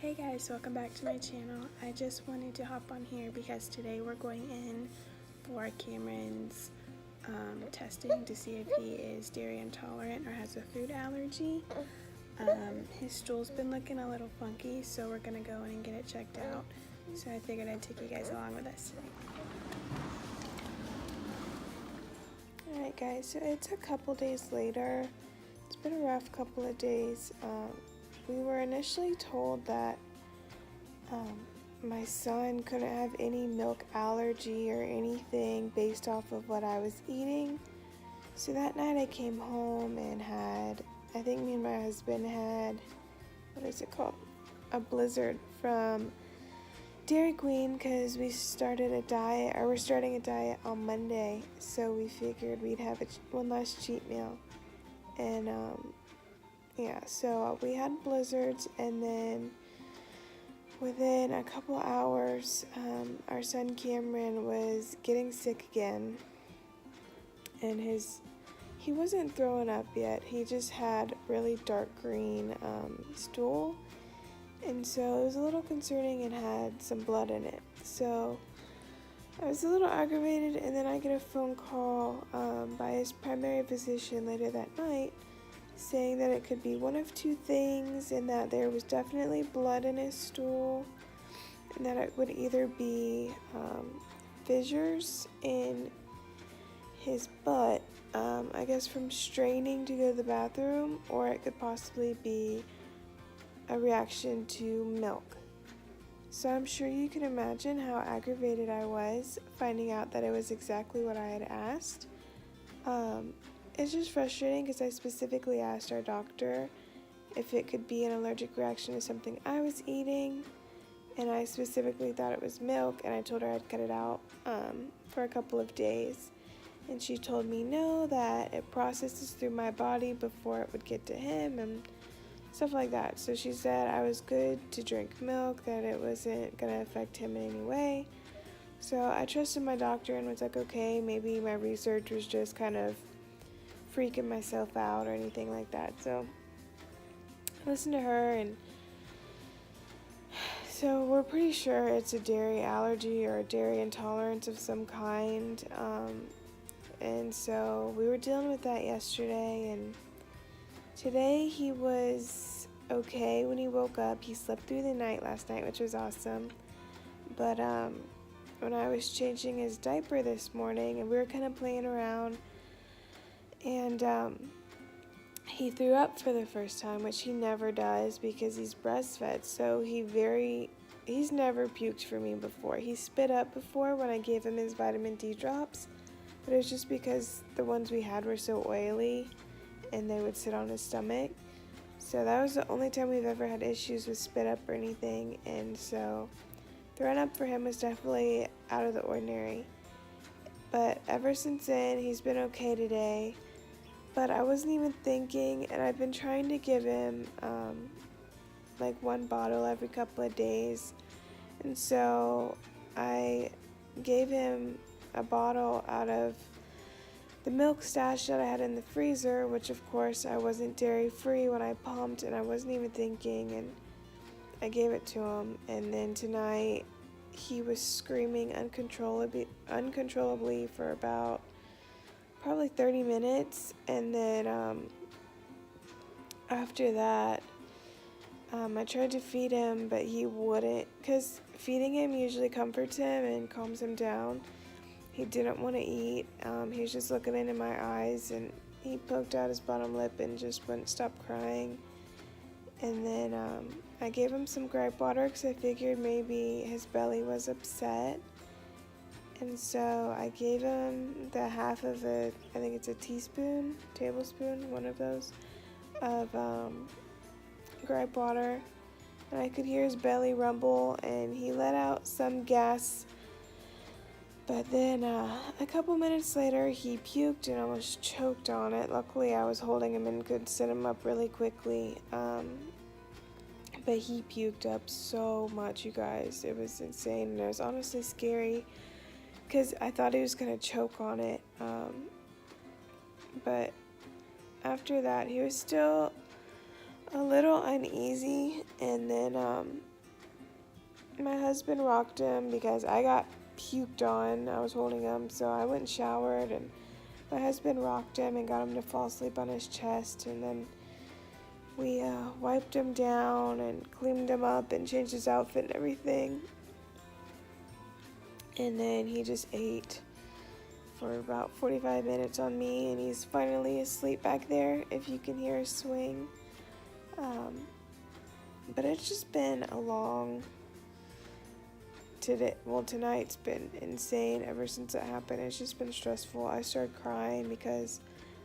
Hey guys, welcome back to my channel. I just wanted to hop on here because today we're going in for Cameron's testing to see if he is dairy intolerant or has a food allergy. His stool's been looking a little funky, so we're going to go in and get it checked out. So I figured I'd take you guys along with us today. Alright guys, so it's a couple days later. It's been a rough couple of days. We were initially told that my son couldn't have any milk allergy or anything based off of what I was eating. So that night I came home and I think me and my husband had, what is it called? A Blizzard from Dairy Queen, because we started a diet, or we're starting a diet on Monday. So we figured we'd have one last cheat meal. And yeah, so we had Blizzards, and then within a couple hours, our son Cameron was getting sick again, and he wasn't throwing up yet. He just had really dark green stool, and so it was a little concerning and had some blood in it. So I was a little aggravated, and then I get a phone call by his primary physician later that night saying that it could be one of two things, and that there was definitely blood in his stool, and that it would either be fissures in his butt, I guess from straining to go to the bathroom, or it could possibly be a reaction to milk. So I'm sure you can imagine how aggravated I was finding out that it was exactly what I had asked. It's just frustrating because I specifically asked our doctor if it could be an allergic reaction to something I was eating, and I specifically thought it was milk, and I told her I'd cut it out for a couple of days, and she told me no, that it processes through my body before it would get to him and stuff like that. So she said I was good to drink milk, that it wasn't going to affect him in any way. So I trusted my doctor and was like, okay, maybe my research was just kind of freaking myself out or anything like that. So I listened to her, and so we're pretty sure it's a dairy allergy or a dairy intolerance of some kind. And so we were dealing with that yesterday, and today he was okay when he woke up. He slept through the night last night, which was awesome. But when I was changing his diaper this morning, and we were kind of playing around, and he threw up for the first time, which he never does because he's breastfed. So he's never puked for me before. He spit up before when I gave him his vitamin D drops, but it was just because the ones we had were so oily and they would sit on his stomach. So that was the only time we've ever had issues with spit up or anything, and so throwing up for him was definitely out of the ordinary. But ever since then, he's been okay today. But I wasn't even thinking, and I've been trying to give him like one bottle every couple of days. And so I gave him a bottle out of the milk stash that I had in the freezer, which of course I wasn't dairy free when I pumped, and I wasn't even thinking, and I gave it to him. And then tonight he was screaming uncontrollably for about probably 30 minutes, and then after that I tried to feed him, but he wouldn't, because feeding him usually comforts him and calms him down. He didn't want to eat. He was just looking into my eyes, and he poked out his bottom lip and just wouldn't stop crying. And then I gave him some gripe water because I figured maybe his belly was upset. And so I gave him the half of I think it's a tablespoon, one of those, of gripe water. And I could hear his belly rumble, and he let out some gas. But then a couple minutes later, he puked and almost choked on it. Luckily, I was holding him and could sit him up really quickly. But he puked up so much, you guys. It was insane, and it was honestly scary, because I thought he was going to choke on it. But after that, he was still a little uneasy, and then my husband rocked him because I got puked on. I was holding him, so I went and showered, and my husband rocked him and got him to fall asleep on his chest, and then we wiped him down and cleaned him up and changed his outfit and everything. And then he just ate for about 45 minutes on me, and he's finally asleep back there, if you can hear a swing. But it's just been a long tonight's been insane ever since it happened. It's just been stressful. I started crying because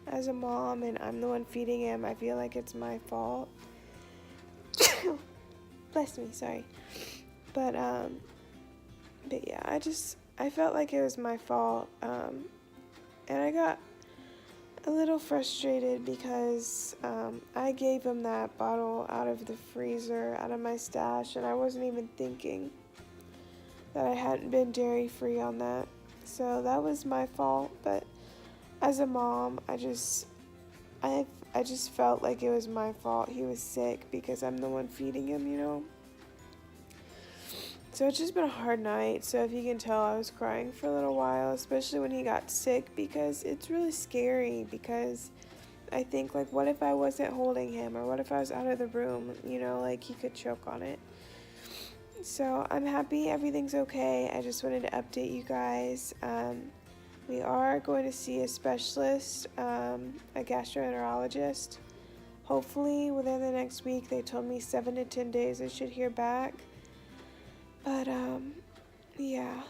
as a mom and I'm the one feeding him, I feel like it's my fault. Bless me, sorry. But yeah, I felt like it was my fault. And I got a little frustrated because I gave him that bottle out of the freezer, out of my stash, and I wasn't even thinking that I hadn't been dairy free on that. So that was my fault, but as a mom, I just felt like it was my fault. He was sick because I'm the one feeding him, you know? So it's just been a hard night. So if you can tell, I was crying for a little while, especially when he got sick, because it's really scary, because I think, like, what if I wasn't holding him, or what if I was out of the room, you know, like he could choke on it. So I'm happy everything's okay. I just wanted to update you guys. We are going to see a specialist, a gastroenterologist. Hopefully within the next week. They told me 7 to 10 days I should hear back. But yeah,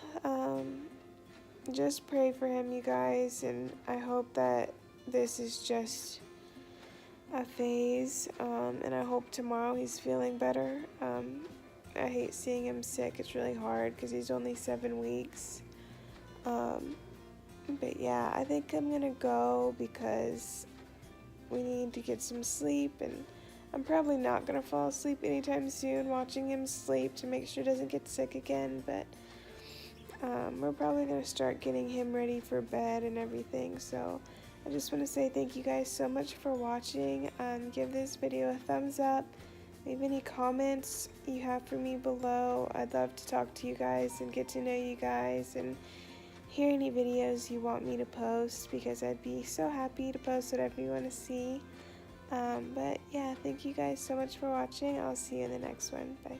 just pray for him, you guys, and I hope that this is just a phase, and I hope tomorrow he's feeling better. I hate seeing him sick. It's really hard because he's only 7 weeks. But yeah, I think I'm gonna go because we need to get some sleep, and I'm probably not gonna fall asleep anytime soon watching him sleep to make sure he doesn't get sick again, but we're probably gonna start getting him ready for bed and everything. So I just want to say thank you guys so much for watching. Give this video a thumbs up. Leave any comments you have for me below. I'd love to talk to you guys and get to know you guys and hear any videos you want me to post, because I'd be so happy to post whatever you want to see. But yeah, thank you guys so much for watching. I'll see you in the next one. Bye.